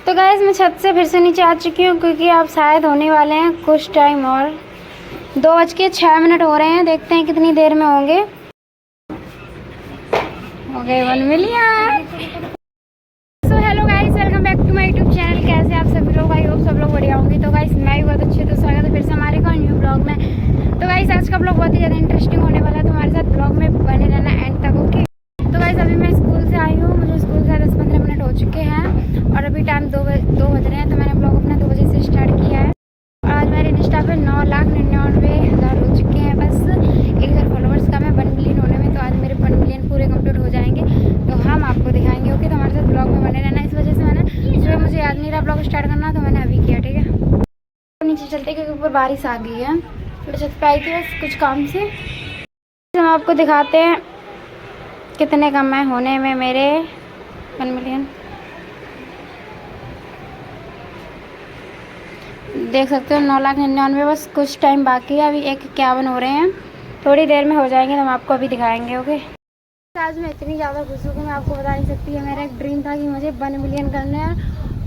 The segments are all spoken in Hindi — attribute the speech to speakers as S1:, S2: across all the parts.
S1: तो गाइस मैं छत से फिर से नीचे आ चुकी हूँ क्योंकि आप शायद होने वाले हैं कुछ टाइम और 2:06 हो रहे हैं। देखते हैं कितनी देर में होंगे। हो गए 1 million. So hello guys, welcome back to my YouTube channel. कैसे आप सभी लोग? आई होप सब लोग बढ़िया होंगे। तो गाइस मैं भी बहुत अच्छी हूँ। तो स्वागत है फिर से हमारे को न्यू ब्लॉग में। तो गाइस आज का ब्लॉग बहुत ही ज़्यादा इंटरेस्टिंग होने वाला है, तो हमारे साथ ब्लॉग में बने रहना एंड तक। ओके, तो गाइस अभी मैं स्कूल से आई हूँ। मुझे स्कूल से 10-15 मिनट हो चुके हैं और अभी टाइम 2 बज रहे हैं। तो मैंने ब्लॉग अपना 2 बजे से स्टार्ट किया है और आज मेरे इंस्टा पे 9,99,000 हो चुके हैं। बस 1,000 फॉलोवर्स का मैं 1 मिलियन होने में। तो आज मेरे 1 मिलियन पूरे कंप्लीट हो जाएंगे तो हम आपको दिखाएंगे। ओके, तो हमारे साथ ब्लॉग में बने रहना। इस वजह से मैंने सुबह मुझे याद नहीं रहा ब्लॉग स्टार्ट करना, तो मैंने अभी किया। ठीक है, तो नीचे चलते क्योंकि ऊपर बारिश आ गई है। थोड़ी छत पे आई थी बस कुछ काम से। हम आपको दिखाते हैं कितने कम है होने में मेरे 1 मिलियन। देख सकते हो 9,99,000, बस कुछ टाइम बाकी है। अभी 1:51 हो रहे हैं, थोड़ी देर में हो जाएंगे तो हम आपको अभी दिखाएंगे। ओके, आज मैं इतनी ज़्यादा खुश हूँ कि मैं आपको बता नहीं सकती है। मेरा एक ड्रीम था कि मुझे 1 मिलियन करना है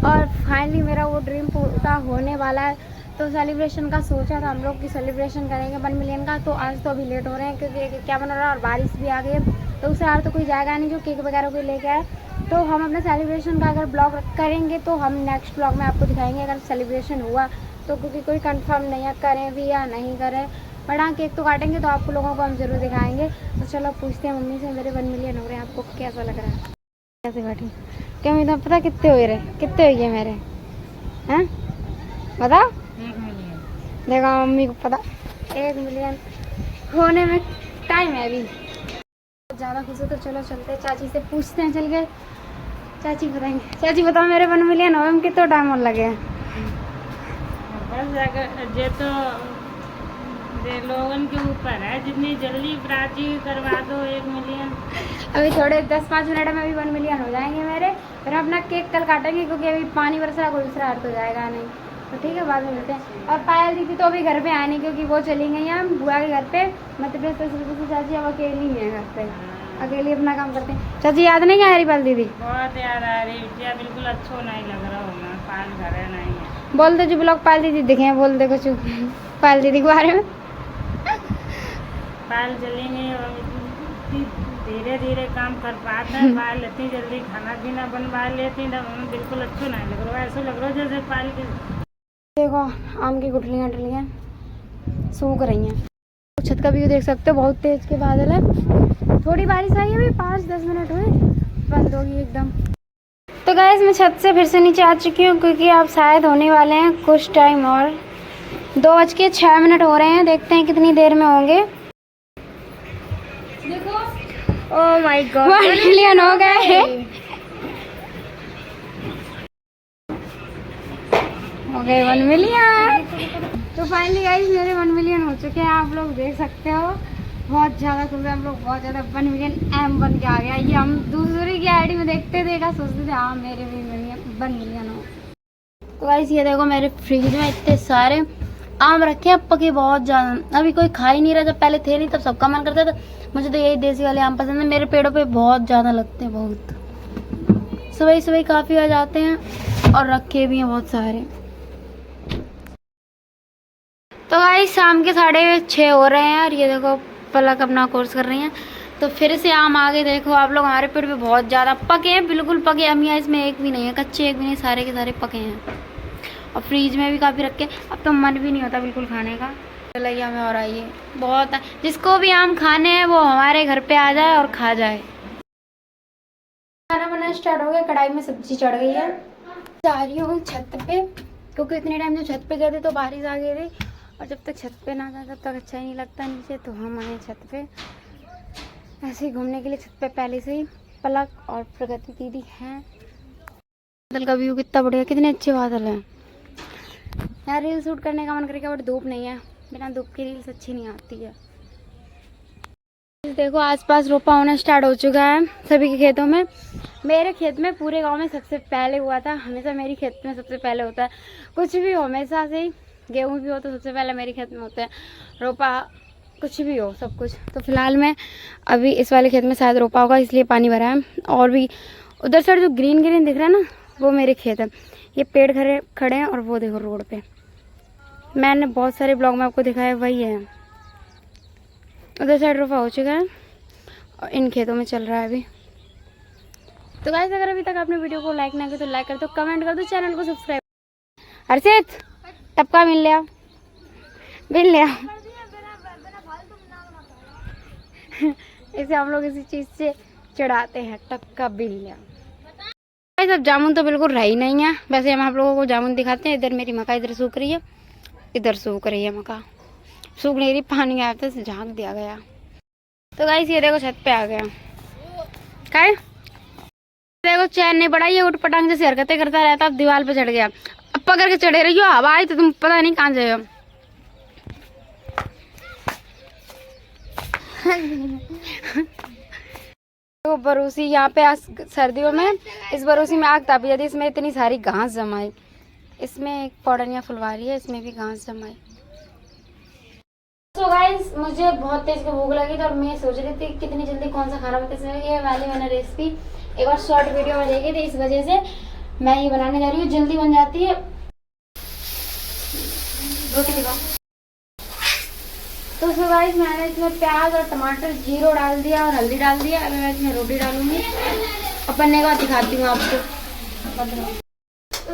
S1: और फाइनली मेरा वो ड्रीम पूरा होने वाला है। तो सेलिब्रेशन का सोचा था हम लोग कि सेलिब्रेशन करेंगे 1 मिलियन का। तो आज तो अभी लेट हो रहे हैं क्योंकि 1:51 हो रहा है और बारिश भी आ गई है। तो उससे यार तो कोई जाएगा नहीं जो केक वगैरह कोई लेके आए। तो हम अपने सेलिब्रेशन का अगर ब्लॉग करेंगे तो हम नेक्स्ट ब्लॉग में आपको दिखाएंगे अगर सेलिब्रेशन हुआ तो, क्योंकि कोई कंफर्म नहीं है करें भी या नहीं करें। बट हाँ, केक तो काटेंगे तो आप लोगों को हम ज़रूर दिखाएंगे। तो चलो पूछते हैं मम्मी से, मेरे 1 मिलियन हो रहे हैं, आपको कैसा लग रहा है? कैसे काटे? क्या मुझे पता कितने हुए रहे, कितने हुए मेरे? हैं बताओ।
S2: 1 मिलियन।
S1: देखो मम्मी को पता 1 मिलियन होने में टाइम है अभी। ज़्यादा खुश है तो चलो चलते हैं, चाची से पूछते हैं। चल गए, चाची बताएंगे। चाची बताओ मेरे 1 मिलियन होने में कितना टाइम और लगे?
S2: बस अगर ये तो लोगन के ऊपर है, जितनी जल्दी प्राची करवा दो 1 मिलियन।
S1: अभी थोड़े 10-5 मिनट में अभी 1 मिलियन हो जाएंगे मेरे। फिर हम अपना केक कल काटेंगे क्योंकि अभी पानी बरस रहा, कोई दूसरा हाथ तो जाएगा नहीं। तो ठीक है, बाद में मिलते हैं। और पायल दीदी तो अभी घर पे आए नहीं क्योंकि वो चली गई हैं बुआ के घर पे मध्य प्रदेश से। चाची अब अकेली ही है घर पे, अकेली अपना काम करते हैं। चाची याद नहीं क्या आ रही पायल दीदी?
S2: बहुत याद आ रही है, बिल्कुल अच्छा नहीं लग रहा होगा। पाल घर है नहीं है।
S1: बोल दे जो ब्लॉग पायल दीदी दिखे हैं, बोल दे कुछ पायल दीदी के बारे में।
S2: पाल चलेंगे और धीरे धीरे काम कर पाते हैं। पाल इतनी जल्दी खाना पीना बनवा लेती ना, बिल्कुल अच्छा नहीं लग रहा। ऐसा लग रहा जैसे पाल के
S1: देखो आम की गुठलियाँ टलियाँ सूख रही हैं। छत का व्यू देख सकते हो, बहुत तेज के बादल है। थोड़ी बारिश आई है, अभी 5-10 मिनट हुए बंद होगी एकदम। तो गाइस मैं छत से फिर से नीचे आ चुकी हूँ क्योंकि आप शायद होने वाले हैं कुछ टाइम और 2:06 हो रहे हैं। देखते हैं कितनी देर में होंगे। देखो, ओह माय गॉड, 1 मिलियन हो गए। हो गए 1 मिलियन। तो फाइनली गाइस मेरे 1 मिलियन हो चुके हैं, आप लोग देख सकते हो। बहुत ज़्यादा खुश हैं हम लोग, बहुत ज़्यादा। 1 मिलियन एम बन के आ गया। ये हम दूसरे की आईडी में देखते देखा सोचते थे हाँ मेरे भी 1 मिलियन हो। तो गाइस ये देखो मेरे फ्रिज में इतने सारे आम रखे हैं पके, बहुत ज़्यादा। अभी कोई खा ही नहीं रहा, जब पहले थे नहीं तब सबका मन करता था। मुझे तो यही देसी वाले आम पसंद है। मेरे पेड़ों पे बहुत ज़्यादा लगते हैं, बहुत। सुबह सुबह काफ़ी आ जाते हैं और रखे भी हैं बहुत सारे। तो गाइस शाम के 6:30 हो रहे हैं और ये देखो पलक अपना कोर्स कर रही हैं। तो फिर से आम आ गए। देखो आप लोग, हमारे पेड़ पे बहुत ज़्यादा पके हैं, बिल्कुल पके। अमिया इसमें एक भी नहीं है कच्चे, एक भी नहीं, सारे के सारे पके हैं। और फ्रीज में भी काफ़ी रखे। अब तो मन भी नहीं होता बिल्कुल खाने का। लैया में और आइए बहुत है। जिसको भी आम खाने हैं वो हमारे घर पे आ जाए और खा जाए। खाना बनाना स्टार्ट हो गया, कढ़ाई में सब्जी चढ़ गई है। जा रही हूँ छत पे क्योंकि इतने टाइम जो छत पे गए थे तो बारिश आ गई थी और जब तक छत पे ना जाए तब तक अच्छा ही नहीं लगता नीचे। तो हम आए छत पे ऐसे ही घूमने के लिए। छत पे पहले से ही पलक और प्रगति दीदी हैं। बादल का व्यू कितना बढ़िया, कितने अच्छे बादल हैं यार। रील शूट करने का मन करेगा बट धूप नहीं है, बिना धूप की रील्स अच्छी नहीं आती है। देखो आसपास रोपा होना स्टार्ट हो चुका है सभी के खेतों में। मेरे खेत में, पूरे गांव में सबसे पहले हुआ था। हमेशा मेरी खेत में सबसे पहले होता है कुछ भी हो, हमेशा से ही। गेहूँ भी हो तो सबसे पहले मेरे खेत में होता है, रोपा कुछ भी हो सब कुछ। तो फिलहाल मैं अभी इस वाले खेत में शायद रोपा होगा इसलिए पानी भरा है। और भी उधर साइड जो ग्रीन ग्रीन दिख रहा है ना, वो मेरे खेत है। ये पेड़ खड़े खड़े हैं और वो देखो रोड पे, मैंने बहुत सारे ब्लॉग में आपको दिखाया वही है। उधर साइड रोफा हो चुका है और इन खेतों में चल रहा है अभी। तो गाइस अगर अभी तक आपने वीडियो को लाइक ना किया तो लाइक कर दो, कमेंट कर दो, चैनल को सब्सक्राइब। हर्षित टपका मिल लिया इसे हम लोग इसी चीज से चढ़ाते हैं, टपका बिल लिया। गाइस अब जामुन तो बिल्कुल रही नहीं है। वैसे हम आप लोगों को जामुन दिखाते हैं। इधर मेरी मक्का इधर सूख रही है, इधर सूख रही है मक्का, सूख नहीं रही, पानी आया था झाँक दिया गया। तो गाइस ये देखो छत पे आ गया। काय देखो चैन नहीं पड़ा, ये उठ पटांग जैसी हरकतें करता रहता, अब दीवार पे चढ़ गया। अब पकड़ के चढ़े रही हो, हवा आई तो तुम पता नहीं कहाँ जाए। तो बरूसी यहाँ पे सर्दियों में इस बरूसी में आग तापी जाती है। इसमें इतनी सारी घास जमाई, इसमें एक पौड़निया फुलवारी है, इसमें भी घास जमाई। तो गाइस मुझे बहुत तेज की भूख लगी थी और मैं सोच रही थी कितनी जल्दी कौन सा खाना बनता है। ये वाली मैंने रेसिपी एक बार शॉर्ट वीडियो में देखी थी, इस वजह से मैं ये बनाने जा रही हूँ। जल्दी बन जाती है। रोटी दिखाओ। तो उसमें गाइस मैंने इसमें प्याज और टमाटर जीरो डाल दिया और हल्दी डाल दिया। अभी मैं इसमें रोटी डालूंगी और बनने का दिखाती हूँ आपको।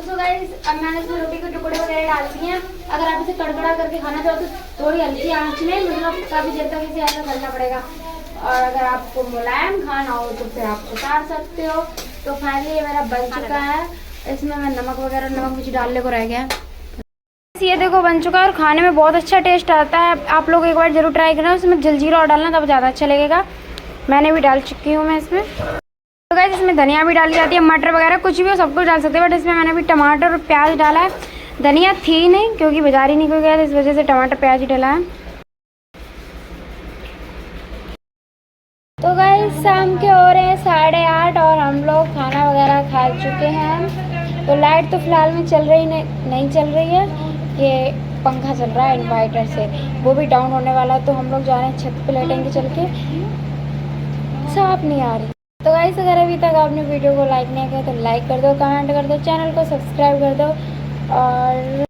S1: तो गाइस अब मैंने इसमें रोटी के टुकड़े वगैरह डाल दिए हैं। अगर आप इसे कड़कड़ा करके खाना चाहो तो थोड़ी हल्की आंच में, मतलब काफ़ी देर तक इसे ऐसा करना पड़ेगा। और अगर आपको मुलायम खाना हो तो फिर आप उतार सकते हो। तो फाइनली ये मेरा बन चुका है। इसमें मैं नमक मुझे डालने को रह गया है। ये देखो बन चुका है और खाने में बहुत अच्छा टेस्ट आता है। आप लोग एक बार जरूर ट्राई करना। उसमें जलजीरा और डालना तब ज़्यादा अच्छा लगेगा। मैंने भी डाल चुकी हूँ मैं इसमें। तो गाइस इसमें धनिया भी डाली जाती है, मटर वगैरह कुछ भी हो सब कुछ डाल सकते हैं। बट इसमें मैंने भी टमाटर और प्याज डाला है। धनिया थी नहीं क्योंकि बाजार ही नहीं कोई गया था, इस वजह से टमाटर प्याज ही डाला है। तो गाइस शाम के हो रहे हैं 8:30 और हम लोग खाना वगैरह खा चुके हैं। तो लाइट तो फिलहाल में चल रही नहीं चल रही है। ये पंखा चल रहा है इन्वर्टर से, वो भी डाउन होने वाला है। तो हम लोग जा रहे हैं छत पे लेटेंगे चल के, साफ नहीं आ रही। तो गाइस अगर अभी तक आपने वीडियो को लाइक नहीं किया तो लाइक कर दो, कमेंट कर दो, चैनल को सब्सक्राइब कर दो। और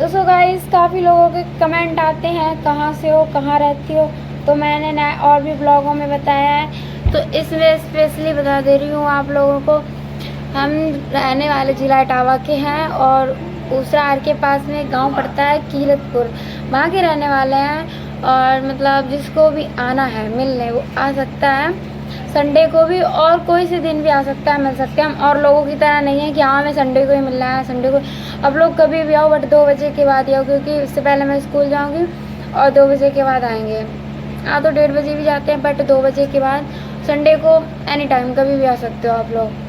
S1: दोस्तों गाइस काफ़ी लोगों के कमेंट आते हैं कहाँ से हो, कहाँ रहती हो। तो मैंने और भी ब्लॉगों में बताया है, तो इसमें स्पेशली बता दे रही हूँ आप लोगों को। हम रहने वाले जिला इटावा के हैं और ऊसरा के पास में गांव पड़ता है कीरतपुर, वहाँ के रहने वाले हैं। और मतलब जिसको भी आना है मिलने वो आ सकता है, संडे को भी और कोई से दिन भी आ सकता है, मिल सकते हैं हम। और लोगों की तरह नहीं है कि हाँ हमें संडे को ही मिलना है, संडे को। अब लोग कभी भी आओ बट 2 बजे के बाद आओ, क्योंकि इससे पहले मैं स्कूल जाऊँगी और 2 बजे के बाद आएंगे। हाँ तो 1:30 बजे भी जाते हैं बट 2 बजे के बाद संडे को एनी टाइम कभी भी आ सकते हो आप लोग।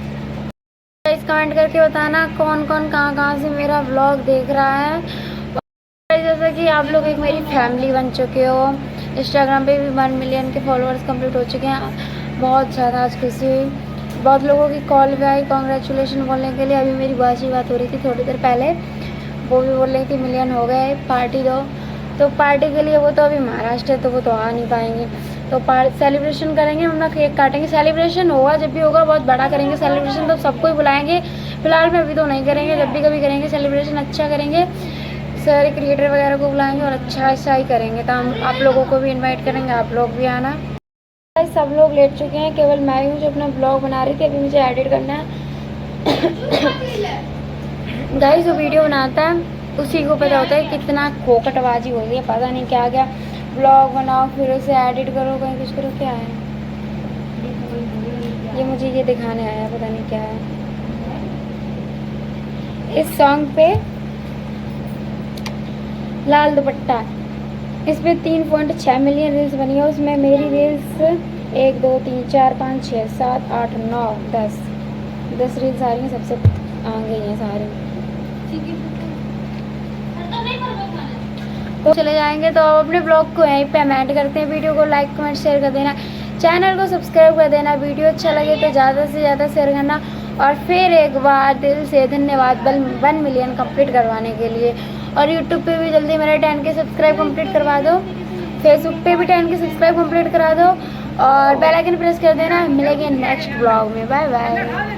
S1: इस कमेंट करके बताना कौन कौन कहाँ से मेरा व्लॉग देख रहा है। और जैसा कि आप लोग एक मेरी फैमिली बन चुके हो। इंस्टाग्राम पे भी 1 मिलियन के फॉलोअर्स कंप्लीट हो चुके हैं। बहुत ज़्यादा आज खुशी हुई। बहुत लोगों की कॉल भी आई कॉन्ग्रेचुलेशन बोलने के लिए। अभी मेरी बात हो रही थी थोड़ी देर पहले, वो भी बोल रही थी मिलियन हो गए, पार्टी दो। तो पार्टी के लिए वो तो अभी महाराष्ट्र है तो वो तो आ नहीं पाएंगे। तो सेलिब्रेशन करेंगे, हम लोग केक काटेंगे। सेलिब्रेशन होगा जब भी होगा बहुत बड़ा करेंगे सेलिब्रेशन, तो सबको ही बुलाएंगे। फिलहाल में अभी तो नहीं करेंगे, जब भी कभी करेंगे सेलिब्रेशन अच्छा करेंगे। सारे क्रिएटर वगैरह को बुलाएंगे और अच्छा ही करेंगे। तो हम आप लोगों को भी इनवाइट करेंगे, आप लोग भी आना। सब लोग लेट चुके हैं, केवल मैं ही हूँ जो अपना ब्लॉग बना रही थी। अभी मुझे एडिट करना है। गाइस जो वीडियो बनाता है उसी को पता होता है कितना खोखटबाजी हो रही है, पता नहीं क्या क्या। ब्लॉग बनाओ फिर उसे एडिट करो, कहीं कुछ करो, क्या है ये मुझे ये दिखाने आया, पता नहीं क्या है। इस सॉन्ग पे लाल दुपट्टा, इस पे 3.6 मिलियन रील्स बनी है। उसमें मेरी रील्स 1 2 3 4 5 6 7 8 9 10 रील्स आ रही हैं, सबसे आगे हैं सारी। तो चले जाएंगे। तो अब अपने ब्लॉग को यहीं पे एंड करते हैं। वीडियो को लाइक कमेंट शेयर कर देना, चैनल को सब्सक्राइब कर देना। वीडियो अच्छा लगे तो ज़्यादा से ज़्यादा शेयर करना। और फिर एक बार दिल से धन्यवाद 1 मिलियन कंप्लीट करवाने के लिए। और यूट्यूब पे भी जल्दी मेरे 10 के सब्सक्राइब कंप्लीट करवा दो, फेसबुक पे भी 10 के सब्सक्राइब कंप्लीट करा दो और बेल आइकन प्रेस कर देना। मिलेंगे नेक्स्ट ब्लॉग में, बाय बाय।